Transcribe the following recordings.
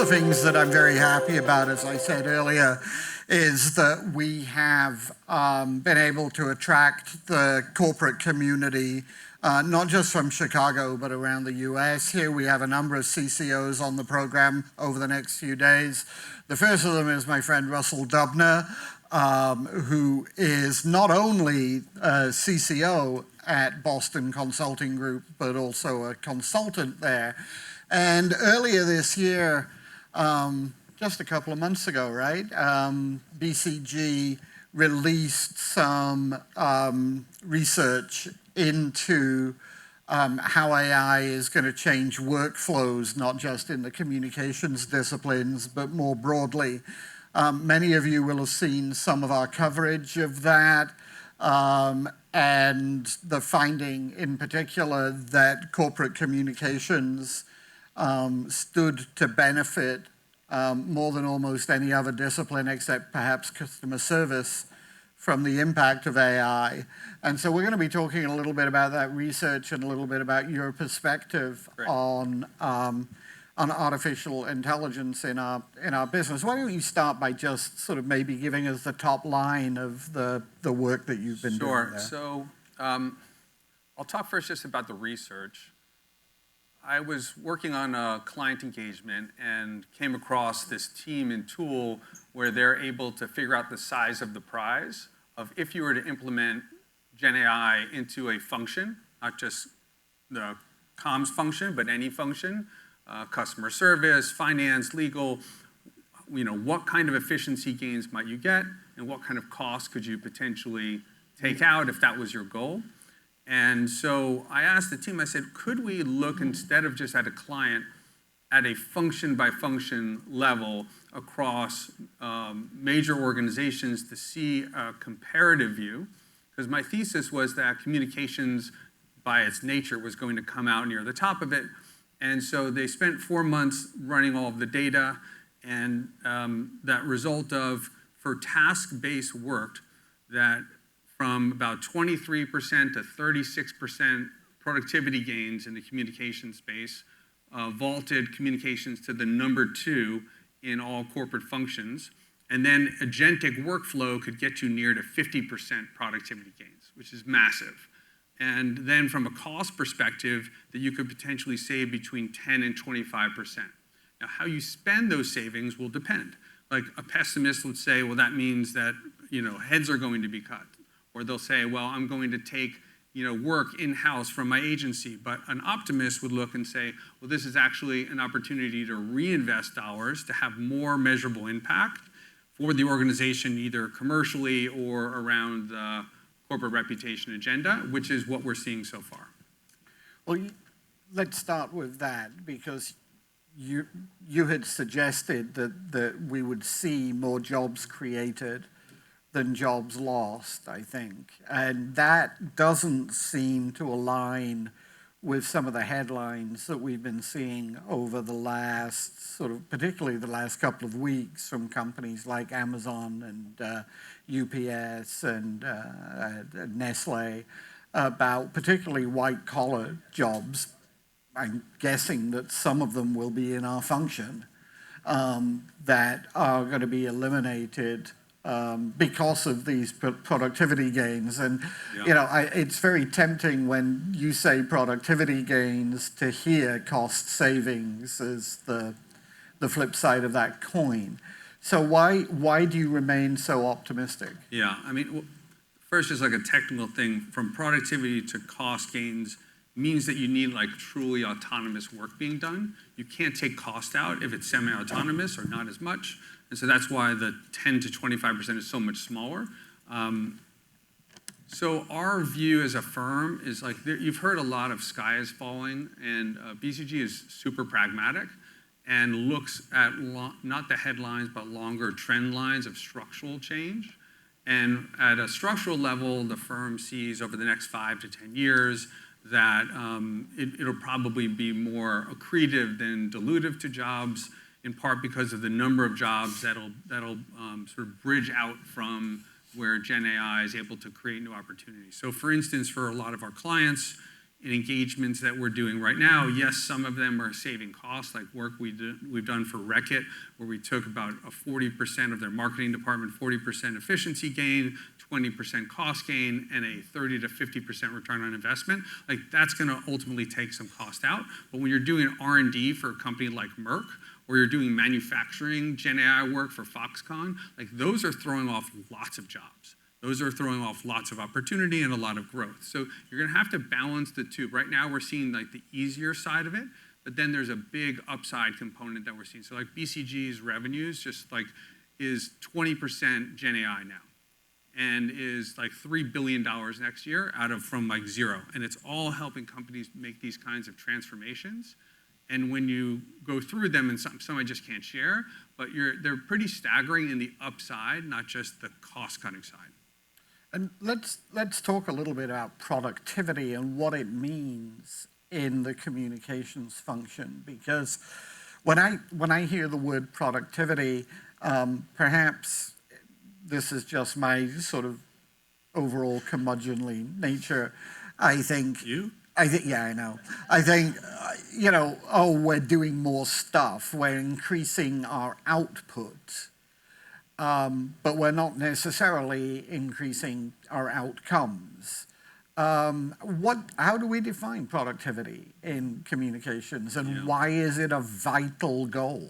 the things that I'm very happy about, as I said earlier, is that we have been able to attract the corporate community, not just from Chicago, but around the US. Here we have a number of CCOs on the program over the next few days. The first of them is my friend Russell Dubner, who is not only a CCO at Boston Consulting Group, but also a consultant there. And earlier this year, just a couple of months ago, right, BCG released some research into how AI is going to change workflows, not just in the communications disciplines, but more broadly. Many of you will have seen some of our coverage of that, and the finding in particular that corporate communications stood to benefit more than almost any other discipline except perhaps customer service from the impact of AI. And so we're going to be talking a little bit about that research and a little bit about your perspective on artificial intelligence in our business. Why don't you start by just sort of maybe giving us the top line of the work that you've been doing there? So I'll talk first just about the research. I was working on a client engagement and came across this team and tool where they're able to figure out the size of the prize of if you were to implement GenAI into a function, not just the comms function, but any function, customer service, finance, legal, what kind of efficiency gains might you get and what kind of cost could you potentially take out if that was your goal. And so I asked the team, I said, could we look instead of just at a client at a function by function level across major organizations to see a comparative view? Because my thesis was that communications by its nature was going to come out near the top of it. And so they spent 4 months running all of the data, and that result of, for task-based work, that from about 23% to 36% productivity gains in the communication space, vaulted communications to the number 2 in all corporate functions. And then agentic workflow could get you near to 50% productivity gains, which is massive. And then from a cost perspective, that you could potentially save between 10 and 25%. Now, how you spend those savings will depend. Like a pessimist would say, well, that means that heads are going to be cut. Or they'll say, well, I'm going to take work in-house from my agency. But an optimist would look and say, well, this is actually an opportunity to reinvest dollars to have more measurable impact for the organization, either commercially or around the corporate reputation agenda, which is what we're seeing so far. Well, let's start with that, because you had suggested that we would see more jobs created than jobs lost, I think. And that doesn't seem to align with some of the headlines that we've been seeing over the last, particularly the last couple of weeks, from companies like Amazon and UPS and Nestle, about particularly white-collar jobs. I'm guessing that some of them will be in our function that are going to be eliminated because of these productivity gains. And it's very tempting when you say productivity gains to hear cost savings as the flip side of that coin. So why do you remain so optimistic? Yeah, I mean, first, just like a technical thing, from productivity to cost gains means that you need like truly autonomous work being done. You can't take cost out if it's semi-autonomous or not as much. And so that's why the 10 to 25% is so much smaller. So our view as a firm is like, you've heard a lot of sky is falling, and BCG is super pragmatic and looks at not the headlines, but longer trend lines of structural change. And at a structural level, the firm sees over the next 5 to 10 years that it'll probably be more accretive than dilutive to jobs, in part because of the number of jobs that'll sort of bridge out from where GenAI is able to create new opportunities. So for instance, for a lot of our clients in engagements that we're doing right now, yes, some of them are saving costs, like work we've done for Reckitt, where we took about a 40% of their marketing department, 40% efficiency gain, 20% cost gain, and a 30 to 50% return on investment. Like, that's going to ultimately take some cost out. But when you're doing R&D for a company like Merck, or you're doing manufacturing GenAI work for Foxconn, like, those are throwing off lots of jobs. Those are throwing off lots of opportunity and a lot of growth. So you're going to have to balance the two. Right now, we're seeing like the easier side of it, but then there's a big upside component that we're seeing. So like BCG's revenues just like is 20% GenAI now, and is like $3 billion next year from like zero. And it's all helping companies make these kinds of transformations. And when you go through them, and some I just can't share, but they're pretty staggering in the upside, not just the cost-cutting side. And let's talk a little bit about productivity and what it means in the communications function, because when I hear the word productivity, perhaps this is just my sort of overall curmudgeonly nature. I think, yeah, I know. I think, we're doing more stuff. We're increasing our output. But we're not necessarily increasing our outcomes. How do we define productivity in communications, and why is it a vital goal?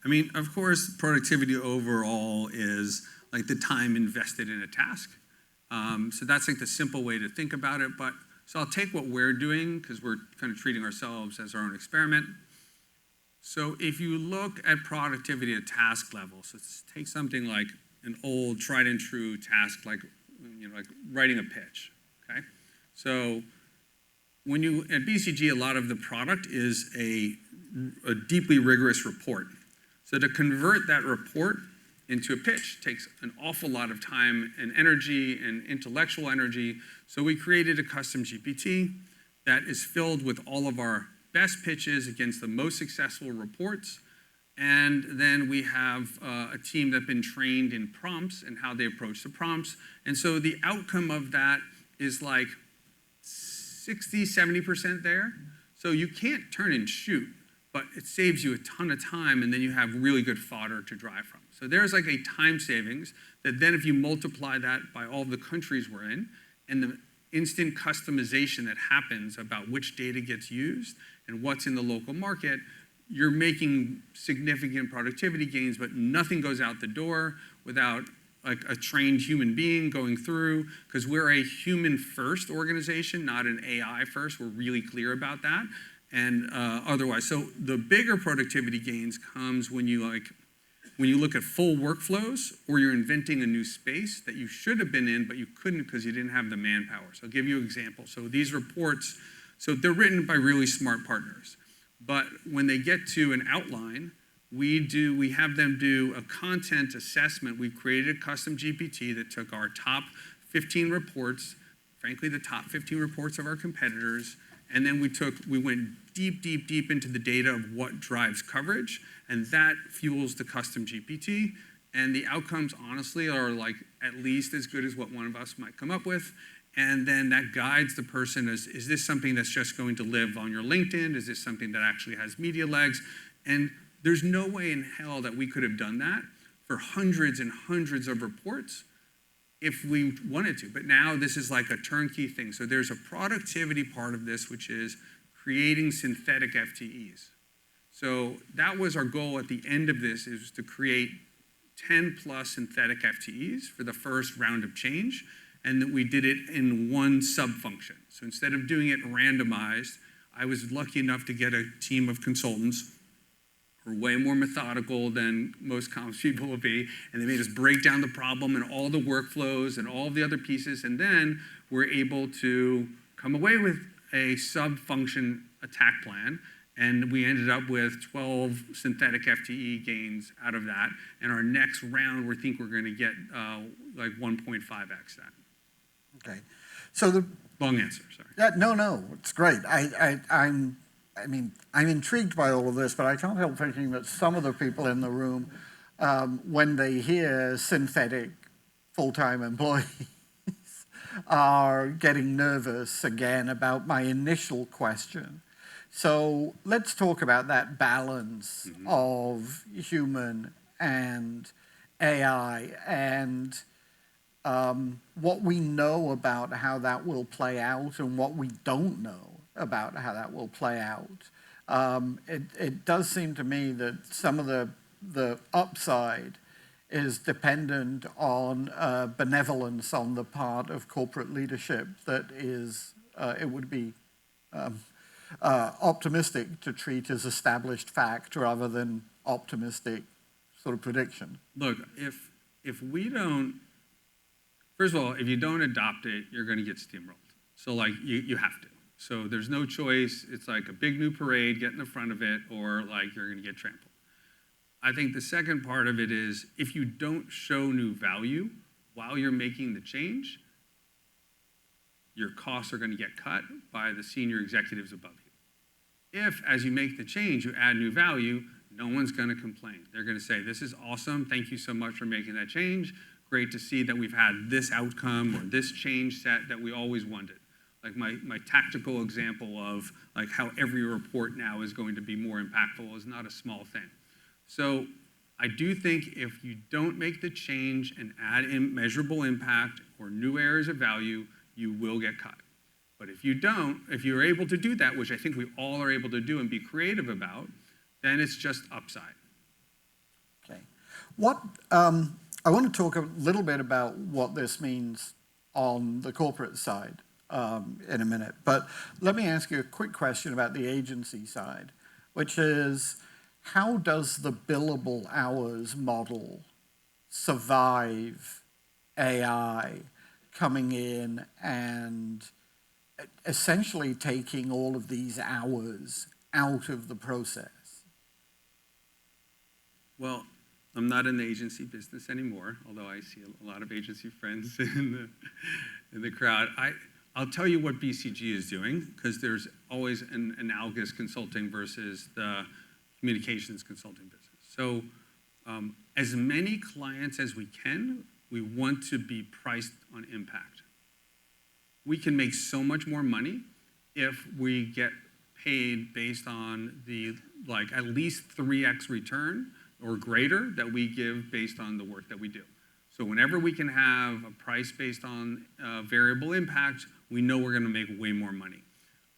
I mean, of course, productivity overall is like the time invested in a task. So that's like the simple way to think about it. But so I'll take what we're doing, because we're kind of treating ourselves as our own experiment. So if you look at productivity at task level, so take something like an old tried and true task, like like writing a pitch. Okay, so at BCG, a lot of the product is a deeply rigorous report. So to convert that report into a pitch takes an awful lot of time and energy and intellectual energy. So we created a custom GPT that is filled with all of our best pitches against the most successful reports. And then we have a team that's been trained in prompts and how they approach the prompts. And so the outcome of that is like 60, 70% there. So you can't turn and shoot, but it saves you a ton of time, and then you have really good fodder to drive from. So there's like a time savings that then if you multiply that by all the countries we're in, and the instant customization that happens about which data gets used and what's in the local market, you're making significant productivity gains, but nothing goes out the door without like a trained human being going through, because we're a human-first organization, not an AI first. We're really clear about that. And otherwise, so the bigger productivity gains comes when you look at full workflows, or you're inventing a new space that you should have been in, but you couldn't because you didn't have the manpower. So I'll give you an example. So these reports, so they're written by really smart partners. But when they get to an outline, we have them do a content assessment. We've created a custom GPT that took our top 15 reports, frankly, the top 15 reports of our competitors, and then we went deep into the data of what drives coverage, and that fuels the custom GPT. And the outcomes, honestly, are like at least as good as what one of us might come up with. And then that guides the person as, is this something that's just going to live on your LinkedIn? Is this something that actually has media legs? And there's no way in hell that we could have done that for hundreds and hundreds of reports if we wanted to. But now this is like a turnkey thing. So there's a productivity part of this, which is creating synthetic FTEs. So that was our goal at the end of this, is to create 10 plus synthetic FTEs for the first round of change. And that we did it in one sub-function. So instead of doing it randomized, I was lucky enough to get a team of consultants who are way more methodical than most comms people will be, and they made us break down the problem and all the workflows and all the other pieces, and then we're able to come away with a sub-function attack plan, and we ended up with 12 synthetic FTE gains out of that, and our next round, we think we're going to get like 1.5x that. Okay, so long answer. Sorry. No, it's great. I'm intrigued by all of this, but I can't help thinking that some of the people in the room, when they hear synthetic full-time employees, are getting nervous again about my initial question. So let's talk about that balance of human and AI and what we know about how that will play out and what we don't know about how that will play out. It does seem to me that some of the upside is dependent on benevolence on the part of corporate leadership that is, it would be optimistic to treat as established fact rather than optimistic sort of prediction. Look, if we don't, first of all, if you don't adopt it, you're going to get steamrolled. So like you have to. So there's no choice. It's like a big new parade, get in the front of it, or like you're going to get trampled. I think the second part of it is if you don't show new value while you're making the change, your costs are going to get cut by the senior executives above you. If, as you make the change, you add new value, no one's going to complain. They're going to say, this is awesome. Thank you so much for making that change. Great to see that we've had this outcome or this change set that we always wanted. Like my tactical example of like how every report now is going to be more impactful is not a small thing. So I do think if you don't make the change and add in measurable impact or new areas of value, you will get cut. But if you don't, if you're able to do that, which I think we all are able to do and be creative about, then it's just upside. Okay. I want to talk a little bit about what this means on the corporate side in a minute. But let me ask you a quick question about the agency side, which is how does the billable hours model survive AI coming in and essentially taking all of these hours out of the process? Well, I'm not in the agency business anymore, although I see a lot of agency friends in the crowd. I'll tell you what BCG is doing, because there's always an analogous consulting versus the communications consulting business. So as many clients as we can, we want to be priced on impact. We can make so much more money if we get paid based on the like at least 3x return or greater that we give based on the work that we do. So whenever we can have a price based on variable impact, we know we're going to make way more money.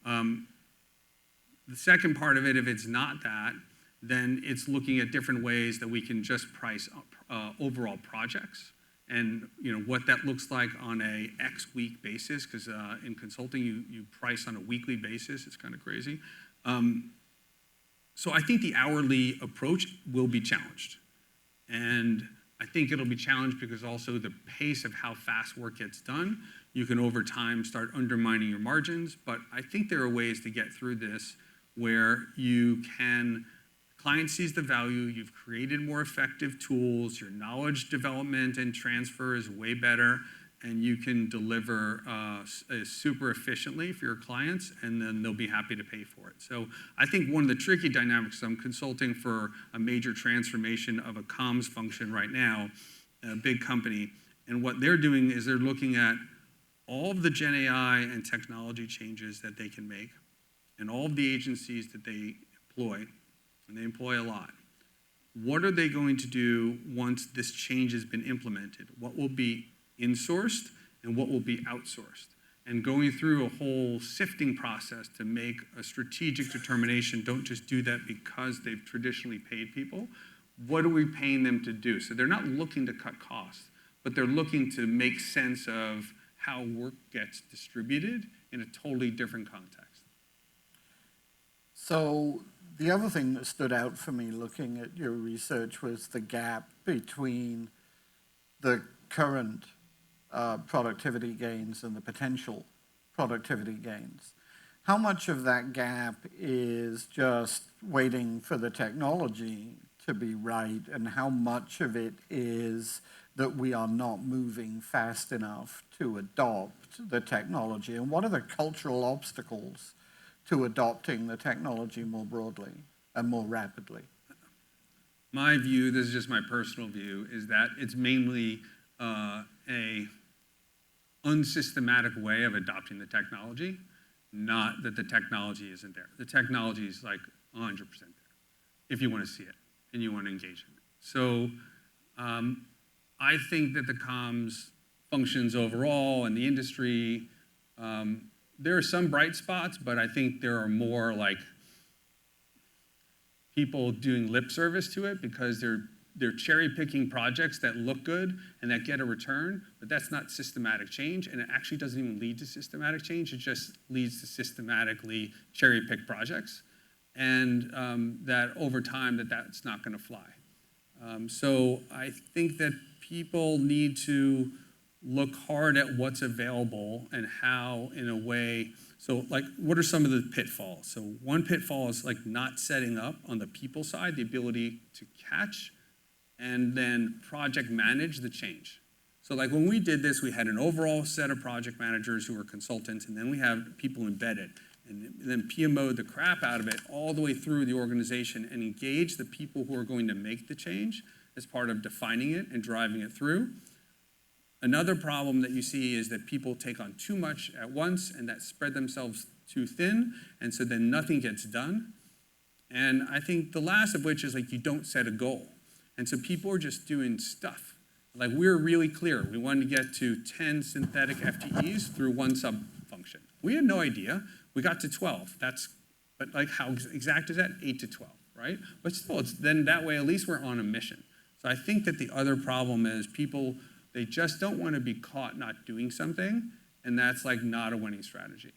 The second part of it, if it's not that, then it's looking at different ways that we can just price overall projects and what that looks like on a X week basis, because in consulting you price on a weekly basis. It's kind of crazy. So I think the hourly approach will be challenged. And I think it'll be challenged because also the pace of how fast work gets done, you can over time start undermining your margins. But I think there are ways to get through this where you can, client sees the value, you've created more effective tools, your knowledge development and transfer is way better, and you can deliver super efficiently for your clients, and then they'll be happy to pay for it. So I think one of the tricky dynamics, I'm consulting for a major transformation of a comms function right now, a big company, and what they're doing is they're looking at all of the GenAI and technology changes that they can make, and all of the agencies that they employ, and they employ a lot. What are they going to do once this change has been implemented? What will be insourced and what will be outsourced? And going through a whole sifting process to make a strategic determination. Don't just do that because they've traditionally paid people. What are we paying them to do? So they're not looking to cut costs, but they're looking to make sense of how work gets distributed in a totally different context. So the other thing that stood out for me looking at your research was the gap between the current productivity gains and the potential productivity gains. How much of that gap is just waiting for the technology to be right, and how much of it is that we are not moving fast enough to adopt the technology? And what are the cultural obstacles to adopting the technology more broadly and more rapidly? My view, this is just my personal view, is that it's mainly unsystematic way of adopting the technology, not that the technology isn't there. The technology is like 100% there if you want to see it and you want to engage in it. So I think that the comms functions overall in the industry, there are some bright spots, but I think there are more like people doing lip service to it because they're cherry picking projects that look good and that get a return, but that's not systematic change, and it actually doesn't even lead to systematic change. It just leads to systematically cherry pick projects, and that over time that's not going to fly. So I think that people need to look hard at what's available and how, in a way, so like, what are some of the pitfalls? So one pitfall is like not setting up on the people side, the ability to catch and then project manage the change. So like when we did this, we had an overall set of project managers who were consultants, and then we have people embedded, and then PMO'd the crap out of it all the way through the organization and engage the people who are going to make the change as part of defining it and driving it through. Another problem that you see is that people take on too much at once and that spread themselves too thin, and so then nothing gets done. And I think the last of which is like you don't set a goal. And so people are just doing stuff. Like we were really clear. We wanted to get to 10 synthetic FTEs through one sub-function. We had no idea. We got to 12. But like how exact is that? 8 to 12, right? But still, then that way at least we're on a mission. So I think that the other problem is people, they just don't want to be caught not doing something, and that's like not a winning strategy.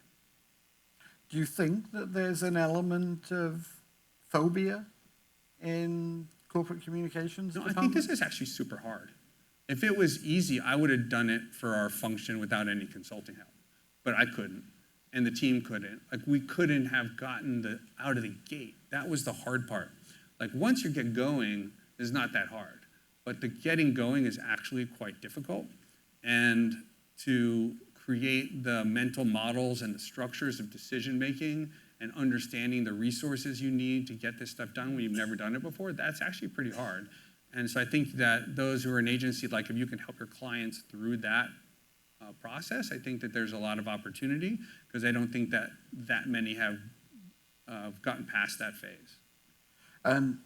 Do you think that there's an element of phobia in corporate communications? No, I think this is actually super hard. If it was easy, I would have done it for our function without any consulting help, but I couldn't, and the team couldn't. Like we couldn't have gotten out of the gate. That was the hard part. Like once you get going, it's not that hard, but the getting going is actually quite difficult, and to create the mental models and the structures of decision making and understanding the resources you need to get this stuff done when you've never done it before, that's actually pretty hard. And so I think that those who are an agency, like if you can help your clients through that process, I think that there's a lot of opportunity, because I don't think that many have gotten past that phase. And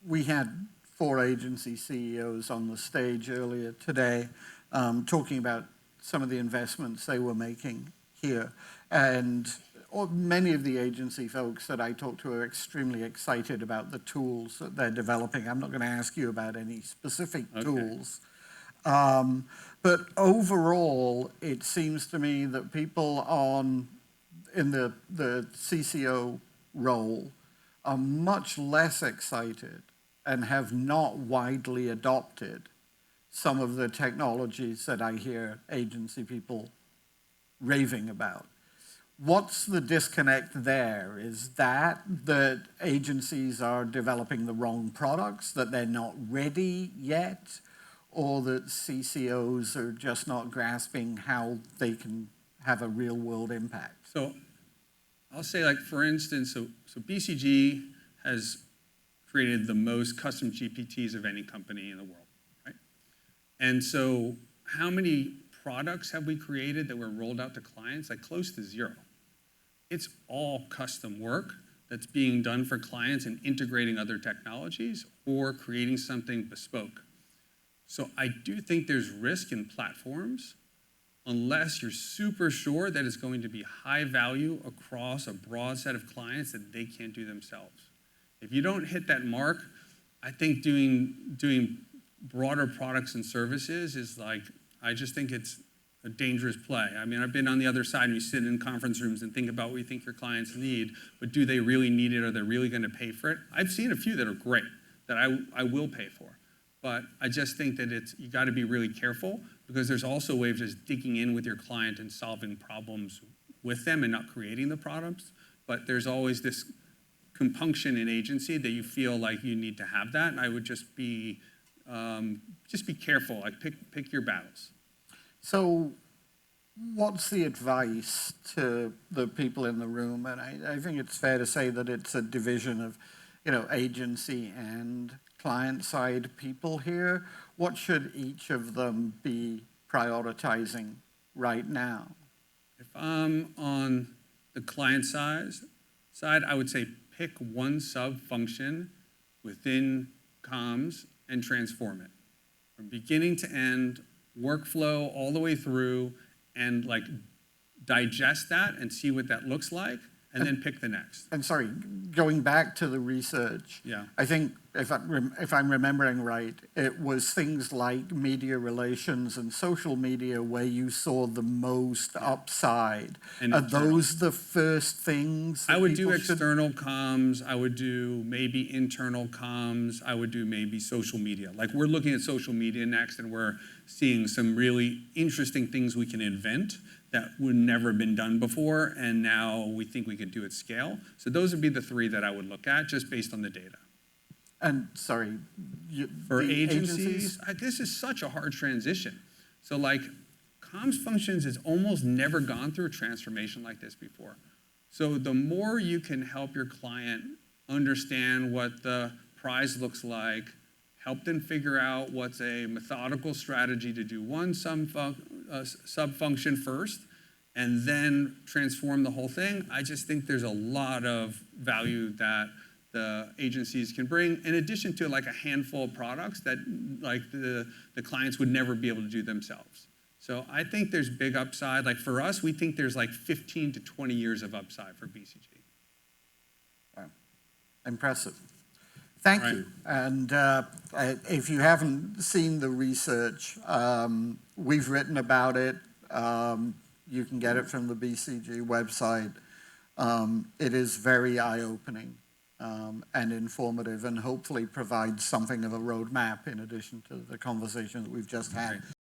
we had 4 agency CEOs on the stage earlier today talking about some of the investments they were making here. And many of the agency folks that I talk to are extremely excited about the tools that they're developing. I'm not going to ask you about any specific tools. But overall, it seems to me that people in the CCO role are much less excited and have not widely adopted some of the technologies that I hear agency people raving about. What's the disconnect there? Is that agencies are developing the wrong products, that they're not ready yet, or that CCOs are just not grasping how they can have a real world impact? So I'll say, like, for instance, so BCG has created the most custom GPTs of any company in the world, right? And so how many products have we created that were rolled out to clients? Like close to 0. It's all custom work that's being done for clients and integrating other technologies or creating something bespoke. So I do think there's risk in platforms unless you're super sure that it's going to be high value across a broad set of clients that they can't do themselves. If you don't hit that mark, I think doing broader products and services is like, I just think it's a dangerous play. I mean, I've been on the other side, and you sit in conference rooms and think about what you think your clients need, but do they really need it? Are they really going to pay for it? I've seen a few that are great, that I will pay for. But I just think that you got to be really careful, because there's also ways of just digging in with your client and solving problems with them and not creating the problems. But there's always this compunction in agency that you feel like you need to have that. And I would just be careful, like pick your battles. So what's the advice to the people in the room? And I think it's fair to say that it's a division of, agency and client-side people here. What should each of them be prioritizing right now? If I'm on the client side, I would say pick one sub-function within comms and transform it. From beginning to end, workflow all the way through, and like digest that and see what that looks like, and then pick the next. And sorry, going back to the research, Yeah. I think if I'm remembering right, it was things like media relations and social media where you saw the most upside. And Are internal. those the first things that I would do people should- external comms, I would do maybe internal comms, I would do maybe social media. Like we're looking at social media next, and we're seeing some really interesting things we can invent that would never have been done before, and now we think we can do at scale. So those would be the three that I would look at just based on the data. And sorry, For the agencies, this is such a hard transition. So like comms functions has almost never gone through a transformation like this before. So the more you can help your client understand what the prize looks like, help them figure out what's a methodical strategy to do one sub-function first, and then transform the whole thing, I just think there's a lot of value that the agencies can bring, in addition to like a handful of products that like the clients would never be able to do themselves. So I think there's big upside. Like for us, we think there's like 15 to 20 years of upside for BCG. Wow. Impressive. Thank you. And if you haven't seen the research, we've written about it. You can get it from the BCG website. It is very eye-opening and informative, and hopefully provides something of a roadmap in addition to the conversation that we've just had.